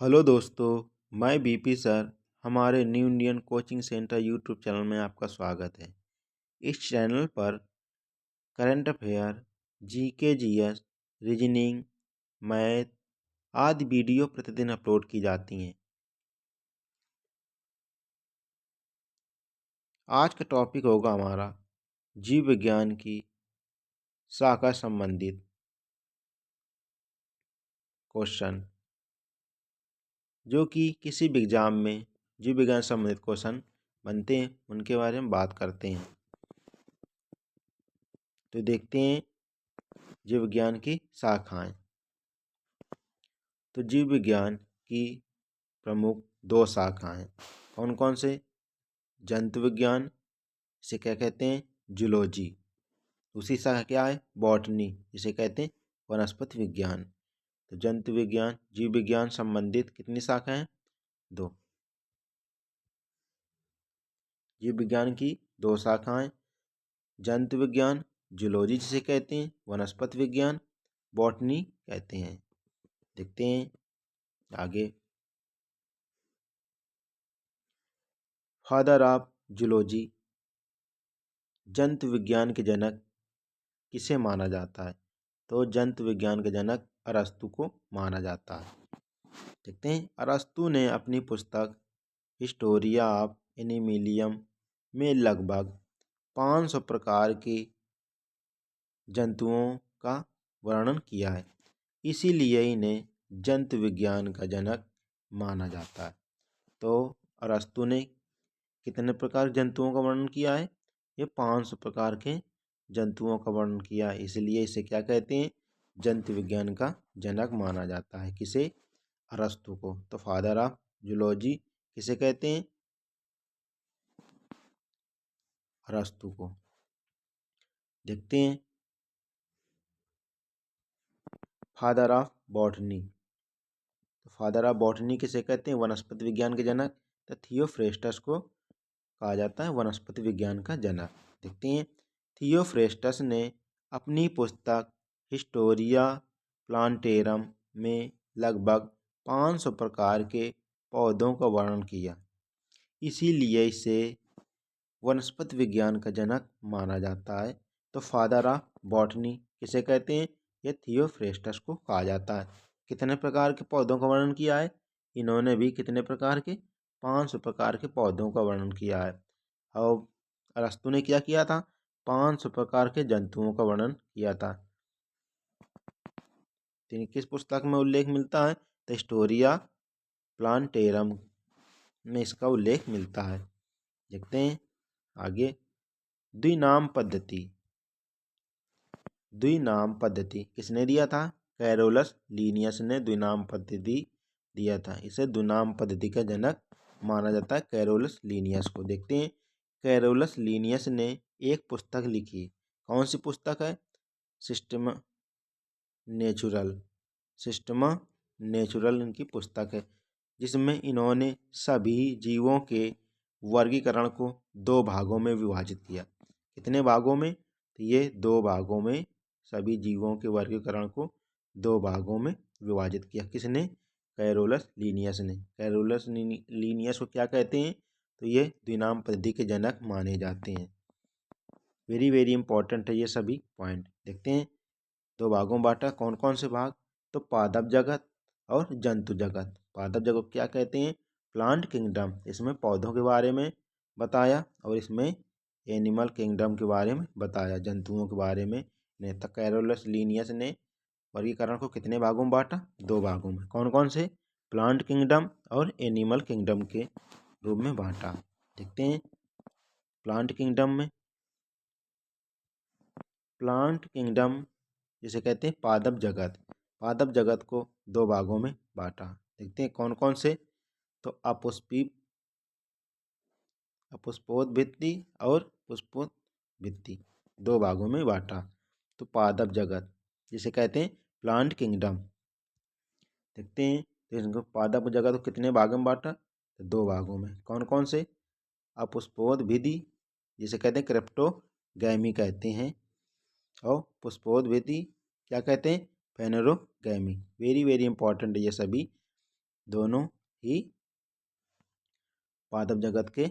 Hello दोस्तों, मैं BP sir. हमारे new Indian coaching centre YouTube channel में आपका स्वागत है। इस चैनल पर current affair, GK GS, reasoning, math आदि वीडियो प्रतिदिन अपलोड की जाती हैं। आज का टॉपिक होगा हमारा जीव विज्ञान की शाखा संबंधित क्वेश्चन, जो कि किसी भी एग्जाम में जीव विज्ञान संबंधित क्वेश्चन बनते हैं, उनके बारे में बात करते हैं। तो देखते हैं जीव विज्ञान की शाखाएं। तो जीव विज्ञान की प्रमुख दो शाखाएं कौन कौन से? जंतु विज्ञान, इसे क्या कहते हैं? जूलॉजी। दूसरी शाखा क्या है? बॉटनी, इसे कहते हैं वनस्पति विज्ञान। तो जंतु विज्ञान, जीव विज्ञान संबंधित कितनी शाखाएं? दो। जीव विज्ञान की दो शाखाएं, जंतु विज्ञान जूलॉजी जिसे कहते हैं, वनस्पति विज्ञान बॉटनी कहते हैं। देखते हैं आगे। फादर ऑफ जूलॉजी, जंतु विज्ञान के जनक किसे माना जाता है? तो जंतु विज्ञान के जनक अरस्तु को माना जाता है। देखते हैं, अरस्तु ने अपनी पुस्तक हिस्टोरिया ऑफ एनिमिलियम में लगभग 500 प्रकार के जंतुओं का वर्णन किया है, इसीलिए इन्हें जंतु विज्ञान का जनक माना जाता है। तो अरस्तु ने कितने प्रकार जंतुओं का वर्णन किया है? ये 500 प्रकार के जंतुओं का वर्णन किया है, इसलिए इसे क्या कहते हैं? जंतु विज्ञान का जनक माना जाता है। किसे? अरस्तु को। तो फादर ऑफ जूलॉजी किसे कहते हैं? अरस्तु को। देखते हैं फादर ऑफ बॉटनी। तो फादर ऑफ बॉटनी किसे कहते हैं? वनस्पति विज्ञान के जनक। तो थियोफ्रेस्टस को कहा जाता है वनस्पति विज्ञान का जनक। देखते हैं, थियोफ्रेस्टस ने अपनी पुस्तक हिस्टोरिया प्लांटेरम में लगभग 500 प्रकार के पौधों का वर्णन किया, इसीलिए इसे वनस्पति विज्ञान का जनक माना जाता है। तो फादर ऑफ बॉटनी किसे कहते हैं? यह थियोफ्रेस्टस को कहा जाता है। कितने प्रकार के पौधों का वर्णन किया है? इन्होंने भी कितने प्रकार के? 500 प्रकार के पौधों का वर्णन किया है। और अरस्तु ने क्या किया था? 500 प्रकार के जंतुओं का वर्णन किया था। किस पुस्तक में उल्लेख मिलता है? द हिस्टोरिया प्लांटेरम में इसका उल्लेख मिलता है। देखते हैं आगे। द्विनाम पद्धति। द्विनाम पद्धति किसने दिया था? कैरोलस लीनियस ने द्विनाम पद्धति दिया था। इसे द्विनाम पद्धति का जनक माना जाता है, कैरोलस लीनियस को। देखते हैं, कैरोलस लीनियस ने एक पुस्तक लिखी। कौन सी पुस्तक है? Systema natural. सिस्टमा नेचुरल इनकी पुस्तक है, जिसमें इन्होंने सभी जीवों के वर्गीकरण को दो भागों में विभाजित किया। कितने भागों में? तो ये दो भागों में सभी जीवों के वर्गीकरण को दो भागों में विभाजित किया। किसने? कैरोलस लीनियस ने। कैरोलस लीनियस को क्या कहते हैं? तो ये द्विनाम पद्धति के जनक माने जाते हैं। वेरी वेरी इंपॉर्टेंट है ये सभी पॉइंट। देखते हैं, दो भागों में बांटा। कौन कौन से भाग? तो पादप जगत और जंतु जगत। पादप जगत को क्या कहते हैं? प्लांट किंगडम, इसमें पौधों के बारे में बताया, और इसमें एनिमल किंगडम के बारे में बताया, जंतुओं के बारे में। नेता कैरोलस लीनियस ने वर्गीकरण को कितने भागों में बांटा? दो भागों में। कौन कौन से? प्लांट किंगडम और एनिमल किंगडम के रूप में बांटा। देखते हैं, प्लांट किंगडम में, प्लांट किंगडम जिसे कहते हैं पादप जगत, पादप जगत को दो भागों में बांटा। देखते हैं कौन कौन से? तो अपुष्पोद्भित्ति और पुष्पोद्भित्ति, दो भागों में बांटा। तो पादप जगत जिसे कहते हैं प्लांट किंगडम। देखते हैं, तो इनको पादप जगत को कितने भागों में बांटा? तो दो भागों में। कौन कौन से? अपुष्पोद्भित्ति जिसे कहते हैं क्रिप्टोगैमी कहते हैं, और पुष्पोद्भित्ति क्या कहते हैं? फेनेरोगैमी। वेरी वेरी इंपॉर्टेंट है ये सभी। दोनों ही पादप जगत के।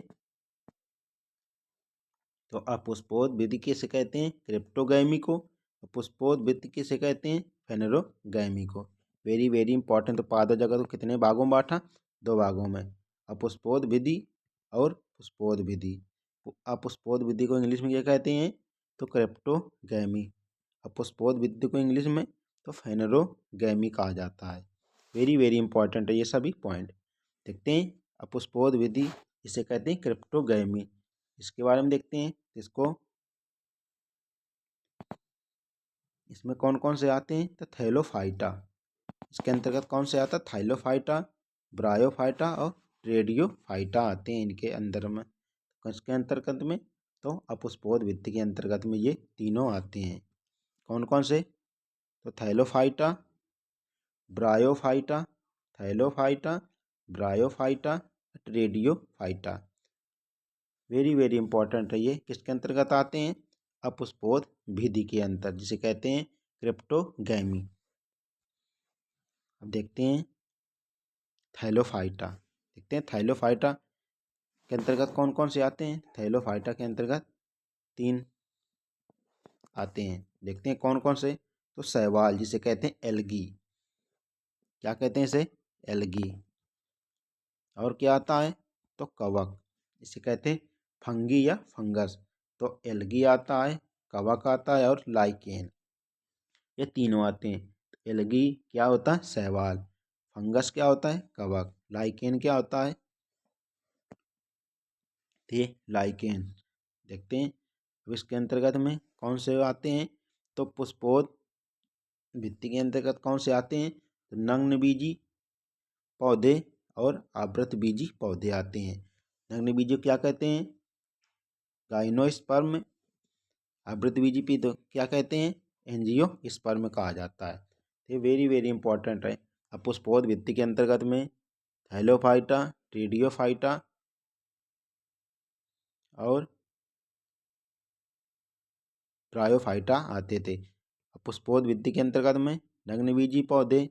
तो अपुष्पोद विधि किसे कहते हैं? क्रिप्टोगैमी को। पुष्पोद विधि किसे कहते हैं? फेनेरोगैमी को। Very very important. तो पादप जगत को कितने भागों में बांटा? 2 भागों में, अपुष्पोद विधि और पुष्पोद विधि। अपुष्पोद विधि को इंग्लिश में क्या कहते हैं? तो क्रिप्टोगैमी। अपुष्पोद विधि को इंग्लिश में तो फेनेरोगैमी कहा जाता है। वेरी वेरी इंपॉर्टेंट है ये सभी पॉइंट। देखते हैं अपुष्पोद विधि इसे कहते हैं क्रिप्टोगैमी। इसके बारे में देखते हैं। इसको इसमें कौन कौन से आते हैं? तो थैलोफाइटा, इसके अंतर्गत कौन से आता है? थाइलोफाइटा, ब्रायोफाइटा और रेडियोफाइटा आते हैं इनके अंदर में। किसके अंतर्गत में? तो अपुष्पोद विधि के अंतर्गत में ये तीनों आते हैं। कौन कौन से? तो थैलोफाइटा, ब्रायोफाइटा, थैलोफाइटा, ब्रायोफाइटा, रेडियोफाइटा। वेरी वेरी इंपॉर्टेंट है ये। किसके अंतर्गत आते हैं? अपुष्पोद विधि के अंतर, जिसे कहते हैं क्रिप्टोगैमी। अब देखते हैं थैलोफाइटा। देखते हैं थैलोफाइटा के अंतर्गत कौन कौन से आते हैं? थैलोफाइटा के अंतर्गत 3 आते हैं। देखते हैं कौन कौन से। तो शैवाल, जिसे कहते हैं एल्गी। क्या कहते हैं इसे? एल्गी। और क्या आता है? तो कवक, इसे कहते हैं फंगी या फंगस। तो एल्गी आता है, कवक आता है और लाइकेन, ये तीनों आते हैं। एल्गी क्या होता है? शैवाल। फंगस क्या होता है? कवक। लाइकेन क्या होता है? ये लाइकेन। देखते हैं अब इसके अंतर्गत में कौन से आते हैं। तो पुष्पोद विधि के अंतर्गत कौन से आते हैं? तो नग्नबीजी पौधे और आवृतबीजी पौधे आते हैं। नग्नबीजी क्या कहते हैं? गाइनोस्पर्म। आवृतबीजी भी तो क्या कहते हैं? एंजियोस्पर्म कहा जाता है। ये वेरी वेरी इंपॉर्टेंट है। अब पुष्पोद विधि के अंतर्गत में थैलोफाइटा, रेडियोफाइटा और ब्रायोफाइटा आते थे। पुष्पोद विधि के अंतर्गत में नग्नबीजी पौधे,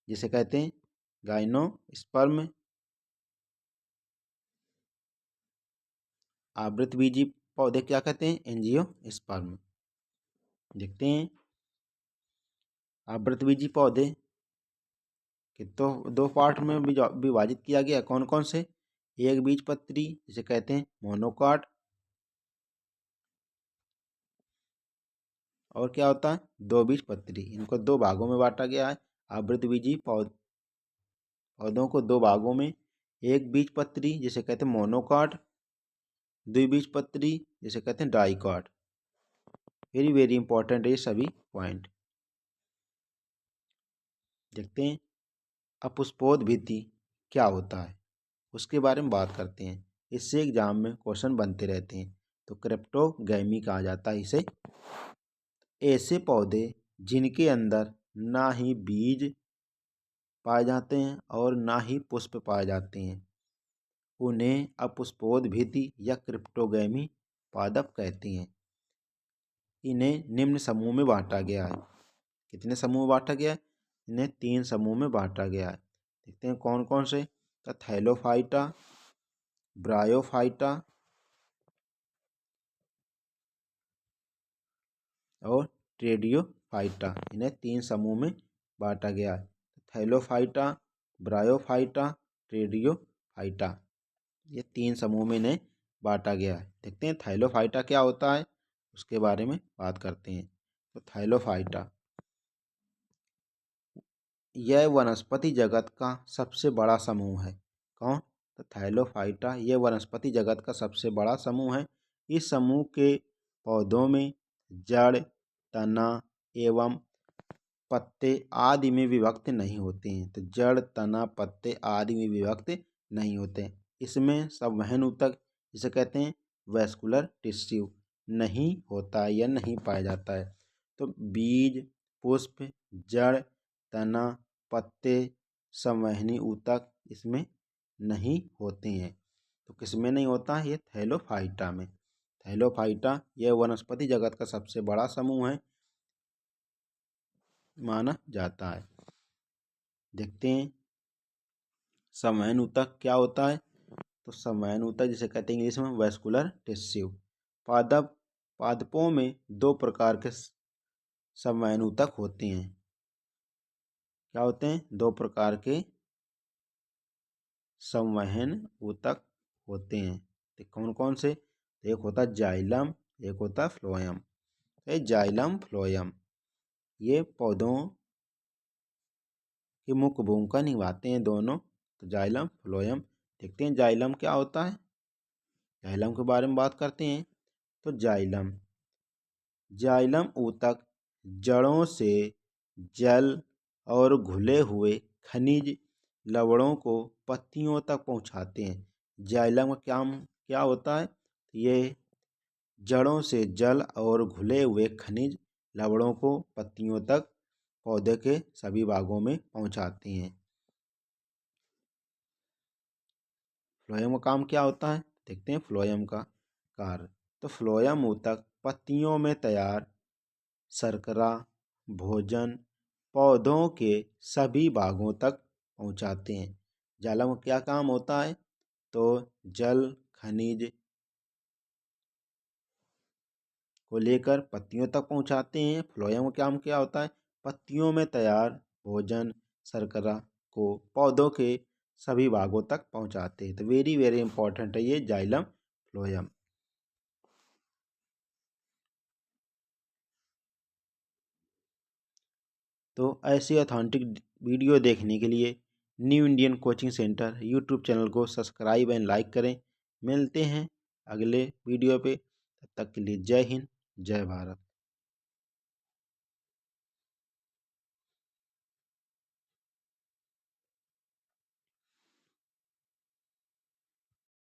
जिसे कहते हैं गाइनोस्पर्म, आवृतबीजी पौधे क्या कहते हैं? एंजियोस्पर्म। देखते हैं आवृतबीजी पौधे कि तो 2 पार्ट में विभाजित किया गया। कौन कौन से? एक बीजपत्री, जिसे कहते हैं मोनोकाट, और क्या होता है? 2 बीजपत्री। इनको 2 भागों में बांटा गया है। आवृतबीजी पौधों को 2 भागों में, एक बीजपत्री जिसे कहते हैं मोनोकाट, द्विबीजपत्री जिसे कहते हैं डाइकॉट। वेरी वेरी इंपॉर्टेंट है ये सभी पॉइंट। देखते हैं अपुष्पोद विधि क्या होता है, उसके बारे में बात करते हैं। इससे एग्जाम में क्वेश्चन बनते रहते हैं। तो क्रिप्टोगैमी कहा जाता है इसे। ऐसे पौधे जिनके अंदर ना ही बीज पाए जाते हैं और ना ही पुष्प पाए जाते हैं, उन्हें अपुष्पोद विधि या क्रिप्टोगैमी पादप कहते हैं। इन्हें निम्न समूह में बांटा गया है। कितने समूह में बांटा गया है? इन्हें 3 समूह में बांटा गया है। देखते हैं कौन कौन से। तो थैलोफाइटा, ब्रायोफाइटा और रेडियोफाइटा, इन्हें 3 समूह में बांटा गया है। थैलोफाइटा, ब्रायोफाइटा, रेडियोफाइटा, ये 3 समूह में इन्हें बांटा गया है। देखते हैं थैलोफाइटा क्या होता है, उसके बारे में बात करते हैं। तो थैलोफाइटा यह वनस्पति जगत का सबसे बड़ा समूह है। कौन? तो थैलोफाइटा यह वनस्पति जगत का सबसे बड़ा समूह है। इस समूह के पौधों में जड़, तना एवं पत्ते आदि में विभक्त नहीं होते हैं। तो जड़, तना, पत्ते आदि में विभक्त नहीं होते हैं। इसमें संवहन ऊतक, जिसे कहते हैं वैस्कुलर टिश्यू, नहीं होता है या नहीं पाया जाता है। तो बीज, पुष्प, जड़, तना, पत्ते, संवहनी ऊतक इसमें नहीं होते हैं। तो किसमें नहीं होता है? ये थैलोफाइटा में। थैलोफाइटा यह वनस्पति जगत का सबसे बड़ा समूह है माना जाता है। देखते हैं संवहन ऊतक क्या होता है? तो संवहन ऊतक जिसे कहते हैं इंग्लिश में वैस्कुलर टिश्यू। पादपों में दो प्रकार के संवहन ऊतक होते हैं। क्या होते हैं? दो प्रकार के संवहन ऊतक होते हैं। तो कौन कौन से? एक होता है जाइलम, एक होता है फ्लोएम। जाइलम फ्लोएम ये पौधों की मुख्य भूमिका निभाते हैं दोनों। तो जाइलम फ्लोएम देखते हैं जाइलम क्या होता है। जाइलम के बारे में बात करते हैं। तो जाइलम ऊतक जड़ों से जल और घुले हुए खनिज लवणों को पत्तियों तक पहुंचाते हैं। जाइलम का काम क्या होता है? ये जड़ों से जल और घुले हुए खनिज लवणों को पत्तियों तक पौधे के सभी भागों में पहुंचाते हैं। फ्लोएम का काम क्या होता है? देखते हैं फ्लोएम का कार्य। तो फ्लोएम ऊतक पत्तियों में तैयार शर्करा भोजन पौधों के सभी भागों तक पहुंचाते हैं। जाइलम का क्या काम होता है? तो जल खनिज को लेकर पत्तियों तक पहुंचाते हैं। फ्लोएम का काम क्या होता है? पत्तियों में तैयार भोजन शर्करा को पौधों के सभी भागों तक पहुंचाते हैं। तो वेरी वेरी इंपॉर्टेंट है ये जाइलम फ्लोएम। तो ऐसी ऑथेंटिक वीडियो देखने के लिए new Indian coaching centre YouTube channel को सब्सक्राइब एंड लाइक करें। मिलते हैं अगले वीडियो पे, तब तक के लिए जय हिंद जय भारत।